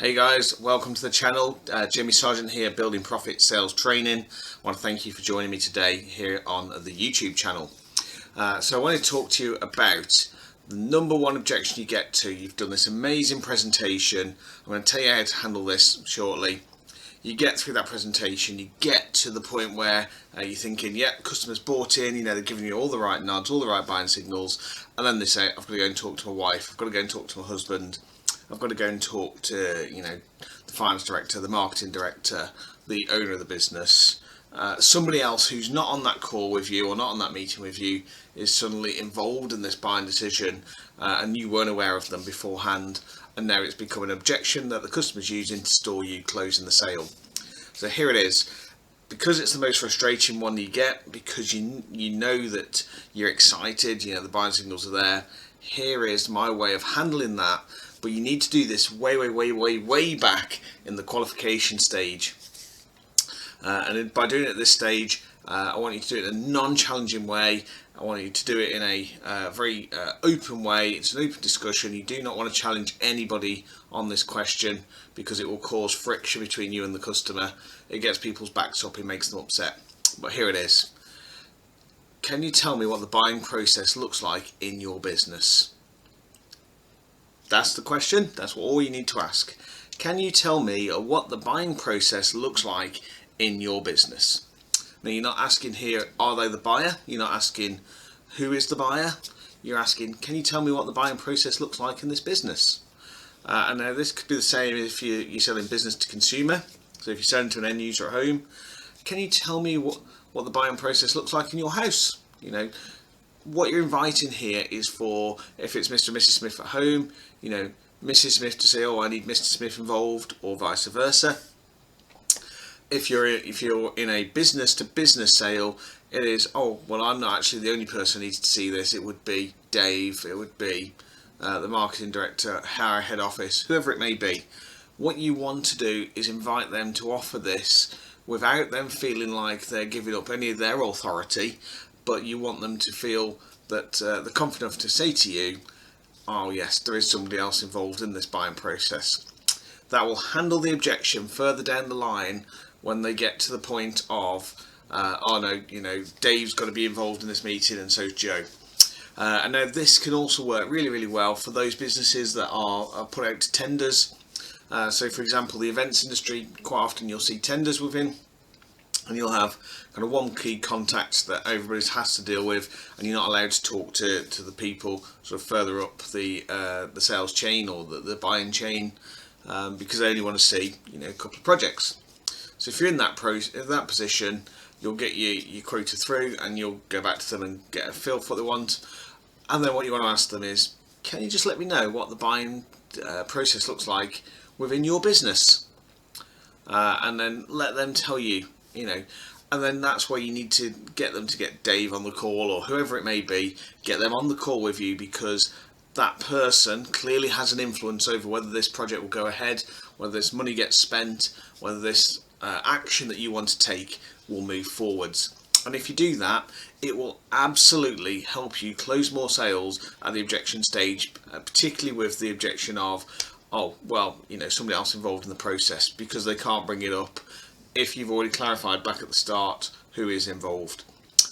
Hey guys, welcome to the channel. Jimmy Sargent here, Building Profit Sales Training. I want to thank you for joining me today here on the YouTube channel. So I want to talk to you about the number one objection you get to. You've done this amazing presentation. I'm going to tell you how to handle this shortly. You get through that presentation, you get to the point where you're thinking, yeah, customers bought in, they're giving you all the right nods, all the right buying signals, and then they say, I've got to go and talk to my wife, I've got to go and talk to my husband, I've got to go and talk to, the finance director, the marketing director, the owner of the business. Somebody else who's not on that call with you or not on that meeting with you is suddenly involved in this buying decision, and you weren't aware of them beforehand, and now it's become an objection that the customer's using to stall you closing the sale. So here it is. Because it's the most frustrating one you get, because you know that you're excited, the buying signals are there. Here is my way of handling that, but you need to do this way back in the qualification stage. And by doing it at this stage, I want you to do it in a non-challenging way. I want you to do it in a very open way. It's an open discussion. You do not want to challenge anybody on this question because it will cause friction between you and the customer. It gets people's backs up, it makes them upset. But here it is. Can you tell me what the buying process looks like in your business? That's the question. That's all you need to ask. Can you tell me what the buying process looks like in your business? Now, you're not asking here, are they the buyer? You're not asking, who is the buyer? You're asking, can you tell me what the buying process looks like in this business? And now this could be the same if you're selling business to consumer. So if you're selling to an end user at home, can you tell me what the buying process looks like in your house? What you're inviting here is for, if it's Mr. and Mrs. Smith at home, Mrs. Smith to say, oh, I need Mr. Smith involved, or vice versa. If you're in a business to business sale, it is, oh, well, I'm not actually the only person who needs to see this. It would be Dave, it would be the marketing director, our head office, whoever it may be. What you want to do is invite them to offer this without them feeling like they're giving up any of their authority, but you want them to feel that they're confident enough to say to you, oh yes, there is somebody else involved in this buying process. That will handle the objection further down the line when they get to the point of, oh no, Dave's got to be involved in this meeting and so's Joe. And now this can also work really well for those businesses that are put out to tenders. So for example, the events industry, quite often you'll see tenders within, and you'll have kind of one key contact that everybody has to deal with, and you're not allowed to talk to the people sort of further up the sales chain or the buying chain, because they only want to see a couple of projects. So if you're in that position, you'll get your quota through, and you'll go back to them and get a feel for what they want. And then what you want to ask them is, can you just let me know what the buying process looks like within your business? And then let them tell you, and then that's where you need to get them to get Dave on the call, or whoever it may be, get them on the call with you, because that person clearly has an influence over whether this project will go ahead, whether this money gets spent, whether this action that you want to take will move forwards. And if you do that, it will absolutely help you close more sales at the objection stage, particularly with the objection of, oh, well, somebody else involved in the process, because they can't bring it up if you've already clarified back at the start who is involved.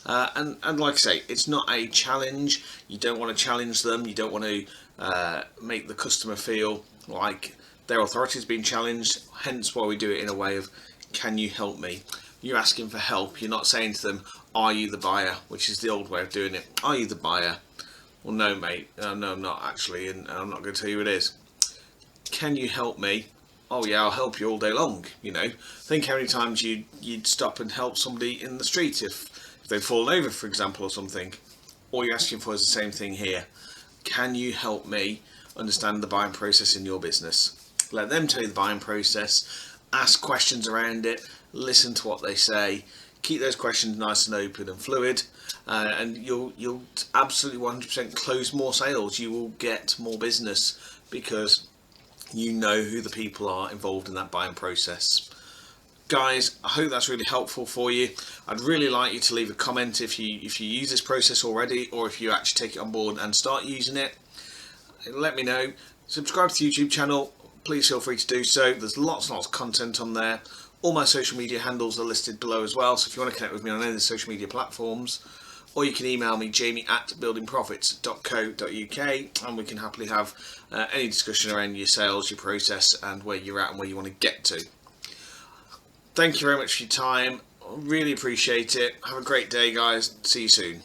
And like I say, it's not a challenge. You don't want to challenge them. You don't want to make the customer feel like their authority has been challenged, hence why we do it in a way of, can you help me? You're asking for help. You're not saying to them, are you the buyer, which is the old way of doing it. Are you the buyer? Well, no, mate. No, I'm not actually, and I'm not going to tell you who it is. Can you help me? Oh yeah, I'll help you all day long. Think how many times you'd stop and help somebody in the street if they've fallen over, for example, or something. All you're asking for is the same thing here. Can you help me understand the buying process in your business? Let them tell you the buying process. Ask questions around it. Listen to what they say. Keep those questions nice and open and fluid, and you'll absolutely 100% close more sales. You will get more business because you know who the people are involved in that buying process. Guys, I hope that's really helpful for you. I'd really like you to leave a comment if you use this process already, or if you actually take it on board and start using it. Let me know. Subscribe to the YouTube channel, please feel free to do so. There's lots and lots of content on there. All my social media handles are listed below as well, so if you want to connect with me on any of the social media platforms, or you can email me, jamie@buildingprofits.co.uk, and we can happily have any discussion around your sales, your process, and where you're at and where you want to get to. Thank you very much for your time. I really appreciate it. Have a great day, guys. See you soon.